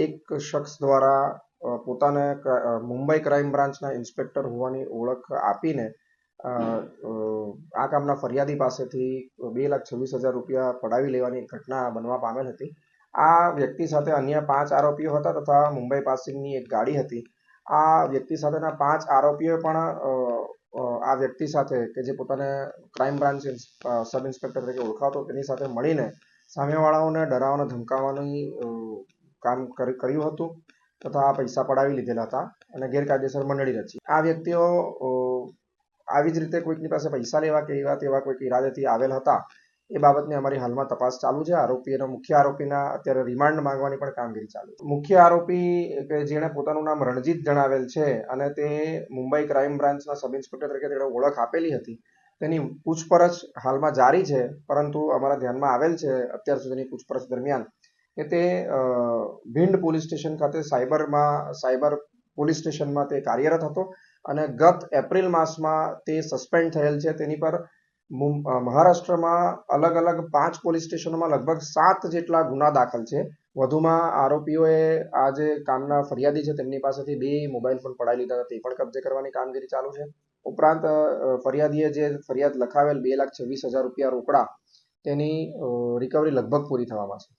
એક શખ્સ દ્વારા પોતાને મુંબઈ ક્રાઇમ બ્રાન્ચના ઇન્સ્પેક્ટર હોવાની ઓળખ આપીને આ કામના ફરિયાદી પાસેથી 2,26,000 રૂપિયા પડાવી લેવાની એક ઘટના બનવા પામેલ હતી. આ વ્યક્તિ સાથે અન્ય 5 આરોપીઓ હતા તથા મુંબઈ પાસિંગની એક ગાડી હતી. આ વ્યક્તિ સાથેના 5 આરોપીઓ પણ આ વ્યક્તિ સાથે કે જે પોતાને ક્રાઇમ બ્રાન્ચ સબ ઇન્સ્પેક્ટર તરીકે ઓળખાતો તેની સાથે મળીને સામેવાળાઓને ડરાવવાને ધમકાવવાની કામ કર્યું હતું તથા પૈસા પડાવી લીધેલા હતા અને ગેરકાયદેસર મંડળી રચી. આ વ્યક્તિઓ આવી જ રીતે કોઈકની પાસે પૈસા લેવા કે એવા તેવા કોઈક ઈરાદેથી આવેલ હતા. એ બાબતની અમારી હાલમાં તપાસ ચાલુ છે. મુખ્ય આરોપીના અત્યારે રિમાન્ડ માંગવાની પણ કામગીરી ચાલુ છે. મુખ્ય આરોપી કે જેણે પોતાનું નામ રણજીત જણાવેલ છે અને તે મુંબઈ ક્રાઇમ બ્રાન્ચના સબ ઇન્સ્પેક્ટર તરીકે તેણે ઓળખ આપેલી હતી, તેની પૂછપરછ હાલમાં જારી છે. પરંતુ અમારા ધ્યાનમાં આવેલ છે અત્યાર સુધીની પૂછપરછ દરમિયાન કે તે ભીંડ પોલીસ સ્ટેશન ખાતે સાયબર પોલીસ સ્ટેશનમાં તે કાર્યરત હતો અને ગત એપ્રિલ માસમાં તે સસ્પેન્ડ થયેલ છે. તેની પર મહારાષ્ટ્રમાં અલગ અલગ 5 પોલીસ સ્ટેશનોમાં લગભગ 7 જેટલા ગુના દાખલ છે. વધુમાં આરોપીઓએ આ જે કામના ફરિયાદી છે તેમની પાસેથી 2 મોબાઈલ ફોન પડાવી લીધા હતા, તે પણ કબજે કરવાની કામગીરી ચાલુ છે. ઉપરાંત ફરિયાદીએ જે ફરિયાદ લખાવેલ 2,26,000 રૂપિયા રોકડા તેની રિકવરી લગભગ પૂરી થવામાં છે.